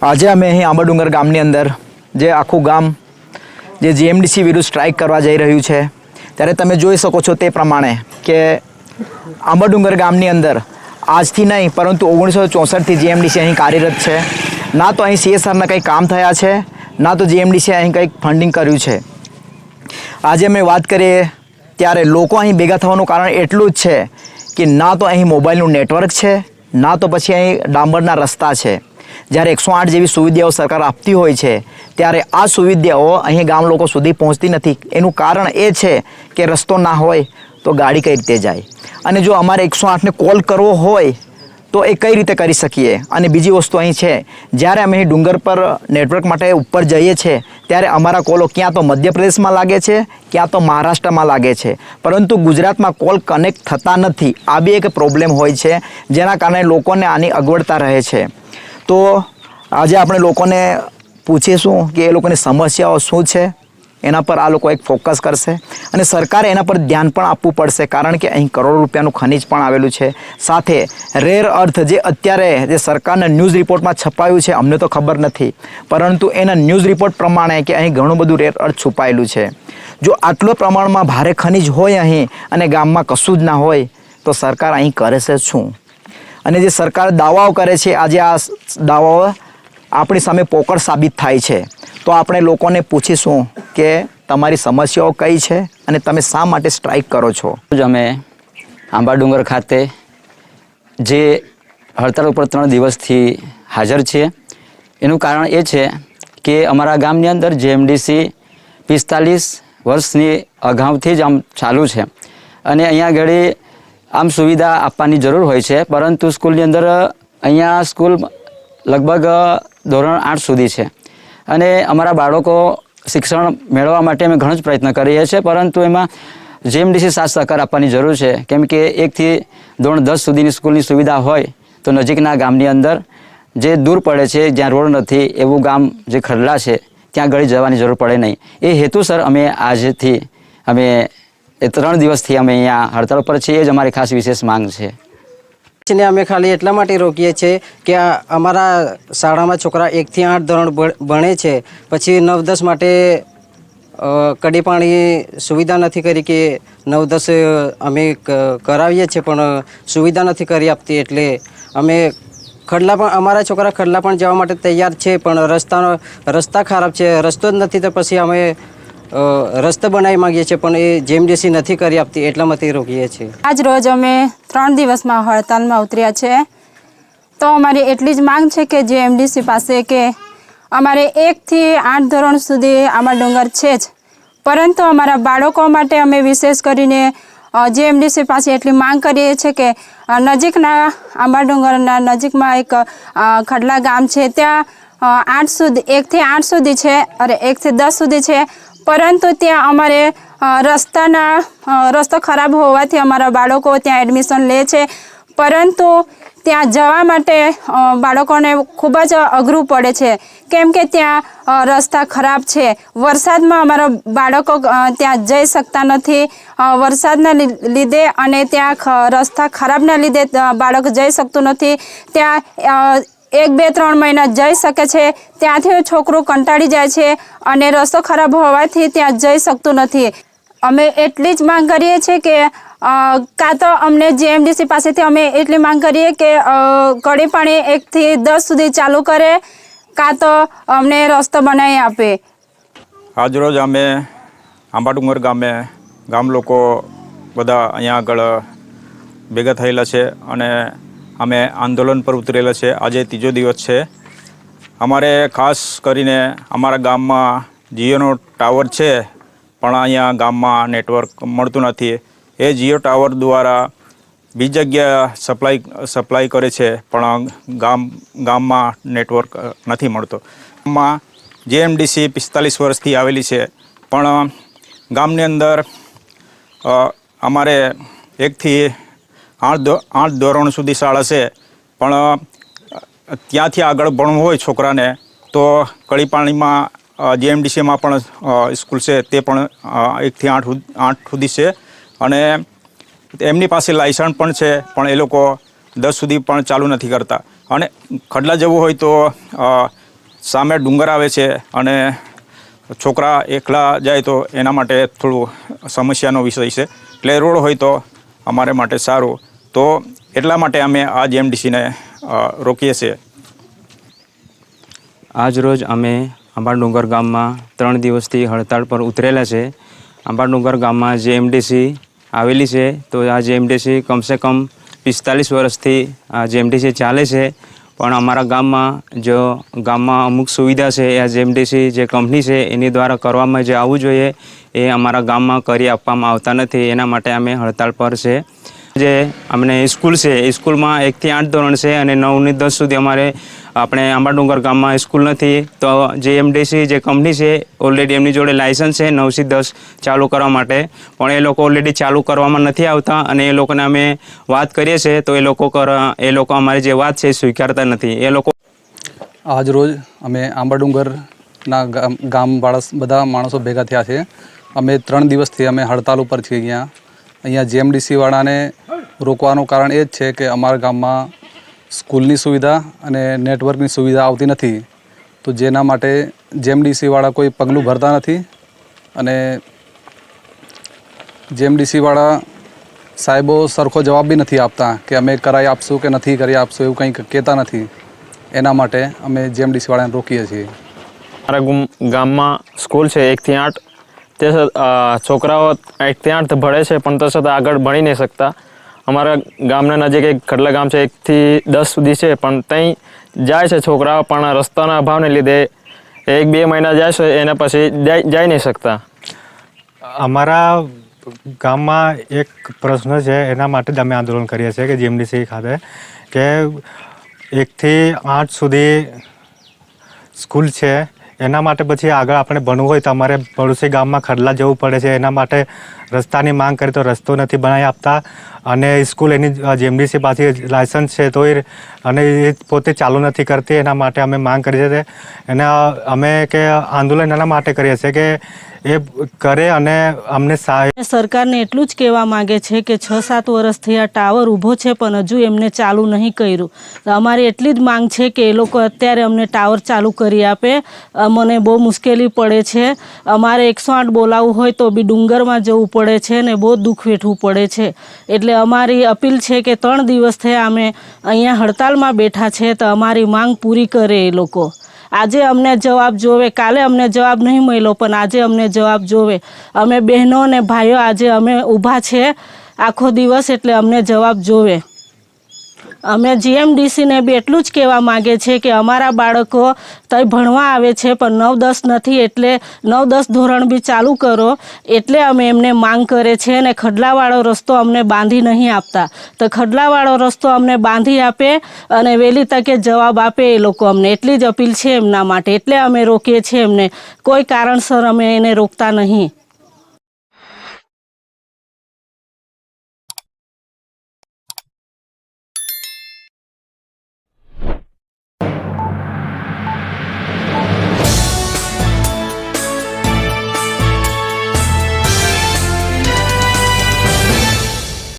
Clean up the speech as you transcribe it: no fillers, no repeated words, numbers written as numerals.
આજે અમે અહીં આંબાડુંગર ગામની અંદર જે આખું ગામ જે જીએમડીસી વિરુદ્ધ સ્ટ્રાઇક કરવા જઈ રહ્યું છે ત્યારે તમે જોઈ શકો છો તે પ્રમાણે કે આંબાડુંગર ગામની અંદર આજથી નહીં પરંતુ 1964થી જીએમડીસી અહીં કાર્યરત છે। ના તો અહીં સીએસઆરના કંઈ કામ થયા છે, ના તો જીએમડીસી અહીં કંઈક ફંડિંગ કર્યું છે। આજે અમે વાત કરીએ ત્યારે લોકો અહીં ભેગા થવાનું કારણ એટલું જ છે કે ના તો અહીં મોબાઈલનું નેટવર્ક છે, ના તો પછી અહીં ડામરના રસ્તા છે। જ્યારે 108 જેવી સુવિધાઓ સરકાર આપતી હોય છે ત્યારે આ સુવિધાઓ અહીં ગામ લોકો સુધી પહોંચતી નથી। એનું કારણ એ છે કે રસ્તો ના હોય તો ગાડી કઈ રીતે જાય, અને જો અમારે 108ને કોલ કરવો હોય તો એ કઈ રીતે કરી શકીએ। અને બીજી વસ્તુ અહીં છે, જ્યારે અમે અહીં ડુંગર પર નેટવર્ક માટે ઉપર જઈએ છીએ ત્યારે અમારા કોલો ક્યાં તો મધ્યપ્રદેશમાં લાગે છે, ક્યાં તો મહારાષ્ટ્રમાં લાગે છે, પરંતુ ગુજરાતમાં કોલ કનેક્ટ થતા નથી। આ બી એક પ્રોબ્લેમ હોય છે જેના કારણે લોકોને આની અગવડતા રહે છે। તો આજે આપણે લોકોને પૂછીશું કે એ લોકોની સમસ્યાઓ શું છે, એના પર આ લોકો એક ફોકસ કરશે અને સરકારે એના પર ધ્યાન પણ આપવું પડશે, કારણ કે અહીં કરોડો રૂપિયાનું ખનીજ પણ આવેલું છે। સાથે રેર અર્થ જે અત્યારે જે સરકારના ન્યૂઝ રિપોર્ટમાં છપાયું છે, અમને તો ખબર નથી, પરંતુ એના ન્યૂઝ રિપોર્ટ પ્રમાણે કે અહીં ઘણું બધું રેર અર્થ છુપાયેલું છે। જો આટલો પ્રમાણમાં ભારે ખનીજ હોય અહીં અને ગામમાં કશું જ ના હોય તો સરકાર અહીં કરે છે શું? અને જે સરકાર દાવાઓ કરે છે, આજે આ દાવાઓ આપણી સામે પોકળ સાબિત થાય છે। તો આપણે લોકોને પૂછીશું કે તમારી સમસ્યાઓ કઈ છે અને તમે શા માટે સ્ટ્રાઇક કરો છો? અમે આંબાડુંગર ખાતે જે હડતાળ ઉપર 3 દિવસથી હાજર છીએ, એનું કારણ એ છે કે અમારા ગામની અંદર જીએમડીસી 45 વર્ષની અગાઉથી જ આમ ચાલુ છે અને અહીંયા આગળ આમ સુવિધા આપવાની જરૂર હોય છે, પરંતુ સ્કૂલની અંદર અહીંયા સ્કૂલ લગભગ ધોરણ 8 સુધી છે અને અમારા બાળકો શિક્ષણ મેળવવા માટે અમે ઘણો જ પ્રયત્ન કરીએ છીએ, પરંતુ એમાં જીએમડીસી સાથ સહકાર આપવાની જરૂર છે, કેમ કે 1 થી ધોરણ 10 સુધીની સ્કૂલની સુવિધા હોય તો નજીકના ગામની અંદર જે દૂર પડે છે, જ્યાં રોડ નથી એવું ગામ જે ખડલા છે ત્યાં ગળી જવાની જરૂર પડે નહીં। એ હેતુસર અમે આજથી અમે 3 દિવસથી અમે અહીંયા હડતાળ પર છીએ। એ જ અમારી ખાસ વિશેષ માંગ છે। ને અમે ખાલી એટલા માટે રોકીએ છીએ કે અમારા શાળામાં છોકરા 1 થી 8 ધોરણ ભણે છે, પછી 9-10 માટે કડી પાણી સુવિધા નથી કરી કે 9-10 અમે કરાવીએ છીએ પણ સુવિધા નથી કરી આપતી, એટલે અમે ખડલા પણ અમારા છોકરા ખડલા પણ જવા માટે તૈયાર છે, પણ રસ્તા ખરાબ છે, રસ્તો જ નથી, તો પછી અમે રસ્તો બનાવી માંગીએ છીએ પણ એ જીએમડીસી નથી કરી આપતી, એટલામાંથી રોકીએ છીએ। આજ રોજ અમે 3 દિવસમાં હડતાલમાં ઉતર્યા છે। તો અમારી એટલી જ માંગ છે કે જીએમડીસી પાસે કે અમારે 1 થી 8 ધોરણ સુધી આંબાડુંગર છે જ, પરંતુ અમારા બાળકો માટે અમે વિશેષ કરીને જીએમડીસી પાસે એટલી માંગ કરીએ છીએ કે નજીકના આંબાડુંગરના નજીકમાં એક ખડલા ગામ છે, ત્યાં 1 થી 8 સુધી છે અને 1 થી 10 સુધી છે, પરંતુ ત્યાં અમારે રસ્તો ખરાબ હોવાથી અમારા બાળકો ત્યાં એડમિશન લે છે, પરંતુ ત્યાં જવા માટે બાળકોને ખૂબ જ અઘરું પડે છે, કેમ કે ત્યાં રસ્તા ખરાબ છે। વરસાદમાં અમારા બાળકો ત્યાં જઈ શકતા નથી, વરસાદના લીધે અને ત્યાં રસ્તા ખરાબના લીધે બાળક જઈ શકતું નથી। ત્યાં 1, 2, 3 મહિના જઈ શકે છે, ત્યાંથી છોકરું કંટાળી જાય છે અને રસ્તો ખરાબ હોવાથી ત્યાં જઈ શકતું નથી। અમે એટલી જ માંગ કરીએ છીએ કે કાં તો અમને જીએમડીસી પાસેથી અમે એટલી માંગ કરીએ કે કડી પાણી 1 થી 10 સુધી ચાલુ કરે, કાં તો અમને રસ્તો બનાવી આપે। આજરોજ અમે આંબાડુંગર ગામ લોકો બધા અહીંયા આગળ ભેગા થયેલા છે અને અમે આંદોલન પર ઉતરેલા છે। આજે 3જો દિવસ છે। અમારે ખાસ કરીને અમારા ગામમાં જીઓનો ટાવર છે, પણ અહીંયા ગામમાં નેટવર્ક મળતું નથી। એ જીઓ ટાવર દ્વારા બીજી જગ્યાએ સપ્લાય કરે છે, પણ ગામમાં નેટવર્ક નથી મળતો। ગામમાં જીએમડીસી 45 વર્ષથી આવેલી છે, પણ ગામની અંદર અમારે 1 થી 8 ધોરણ સુધી શાળા છે, પણ ત્યાંથી આગળ ભણવું હોય છોકરાને તો કડી પાણીમાં જીએમડીસીમાં પણ સ્કૂલ છે, તે પણ 1 થી 8 સુધી છે અને એમની પાસે લાયસન્સ પણ છે, પણ એ લોકો 10 સુધી પણ ચાલુ નથી કરતા। અને ખડલા જવું હોય તો સામે ડુંગર આવે છે અને છોકરા એકલા જાય તો એના માટે થોડું સમસ્યાનો વિષય છે. એટલે રોડ હોય તો અમારે માટે સારું. તો એટલા માટે અમે આ જીએમડીસીને રોકીએ છીએ. આજ રોજ અમે આંબાડુંગર ગામમાં 3 દિવસથી હડતાળ પર ઉતરેલા છે. આંબાડુંગર ગામમાં જીએમડીસી આવેલી છે. તો આ જીએમડીસી કમસે કમ 45 વર્ષથી આ જીએમડીસી ચાલે છે. પણ અમારા ગામમાં અમુક સુવિધા છે એ આ જીએમડીસી જે કંપની છે એની દ્વારા કરવામાં જે આવવું જોઈએ એ અમારા ગામમાં કરી આપવામાં આવતા નથી. એના માટે અમે હડતાળ પર છે. જે અમને સ્કૂલ છે એ સ્કૂલમાં 1 થી 8 ધોરણ છે અને 9 થી 10 સુધી અમારે આપણે આંબાડુંગર ગામમાં સ્કૂલ નથી. તો જીએમડીસી જે કંપની છે ઓલરેડી એમની જોડે લાયસન્સ છે 9 થી 10 ચાલુ કરવા માટે, પણ એ લોકો ઓલરેડી ચાલુ કરવામાં નથી આવતા અને એ લોકોને અમે વાત કરીએ છીએ તો એ લોકો અમારી જે વાત છે એ સ્વીકારતા નથી. એ લોકો આજ રોજ અમે આંબાડુંગરના ગામવાળા બધા માણસો ભેગા થયા છે. અમે 3 દિવસથી અમે હડતાલ ઉપર છીએ. અહીંયા જીએમડીસીવાળાને રોકવાનું કારણ એ જ છે કે અમારા ગામમાં સ્કૂલની સુવિધા અને નેટવર્કની સુવિધા આવતી નથી. તો જેના માટે જીએમડીસીવાળા કોઈ પગલું ભરતા નથી અને જીએમડીસીવાળા સાહેબો સરખો જવાબ બી નથી આપતા કે અમે કરાવી આપશું કે નથી કરી આપશું, એવું કંઈ કહેતા નથી. એના માટે અમે જીએમડીસીવાળાને રોકીએ છીએ. અમારા ગામમાં સ્કૂલ છે 1 થી 8. તે છોકરાઓ 1 થી 8 ભણે છે પણ તો છતાં આગળ ભણી નહીં શકતા. અમારા ગામના નજીક એક ખડલા ગામ છે 1 થી 10 સુધી છે, પણ ત્યાં જાય છે છોકરાઓ પણ રસ્તાના અભાવને લીધે 1-2 મહિના જાય છે એના પછી જઈ નહીં શકતા. અમારા ગામમાં એક પ્રશ્ન છે, એના માટે જ અમે આંદોલન કરીએ છીએ કે જીએમડીસી ખાતે કે 1 થી 8 સુધી સ્કૂલ છે. એના માટે પછી આગળ આપણે ભણવું હોય તો અમારે પડોશી ગામમાં ખડલા જવું પડે છે. એના માટે રસ્તાની માંગ કરી તો રસ્તો નથી બનાવી આપતા અને સ્કૂલ એની જીએમડીસી પાછી લાયસન્સ છે તો અને એ પોતે ચાલુ નથી કરતી. એના માટે અમે માંગ કરીએ છીએ. એના અમે કે આંદોલન એના માટે કરીએ છીએ કે એ કરે અને અમને સરકારને એટલું જ કહેવા માગે છે કે 6-7 વર્ષથી આ ટાવર ઊભો છે પણ હજુ એમને ચાલુ નહીં કર્યું. તો અમારી એટલી જ માંગ છે કે એ લોકો અત્યારે અમને ટાવર ચાલુ કરી આપે. મને બહુ મુશ્કેલી પડે છે. અમારે 108 બોલાવવું હોય તો બી ડુંગરમાં જવું પડે છે ને બહુ દુઃખ વેઠવું પડે છે. એટલે અમારી અપીલ છે કે 3 દિવસ થયા અમે અહીંયા હડતાલમાં બેઠા છે તો અમારી માંગ પૂરી કરે એ લોકો. આજે અમને જવાબ જોવે. કાલે અમને જવાબ નહીં મળ્યો પણ આજે અમને જવાબ જોવે. અમે બહેનો અને ભાઈઓ આજે અમે ઊભા છે આખો દિવસ, એટલે અમને જવાબ જોવે. અમે જીએમડીસીને બી એટલું જ કહેવા માગે છે કે અમારા બાળકો ત્યાં ભણવા આવે છે પણ 9-10 નથી, એટલે 9-10 ધોરણ બી ચાલુ કરો. એટલે અમે એમને માંગ કરે છે અને ખડલાવાળો રસ્તો અમને બાંધી નહીં આપતા. તો ખડલાવાળો રસ્તો અમને બાંધી આપે અને વહેલી તકે જવાબ આપે એ લોકો અમને. એટલી જ અપીલ છે એમના માટે. એટલે અમે રોકીએ છીએ એમને. કોઈ કારણસર અમે એને રોકતા નહીં.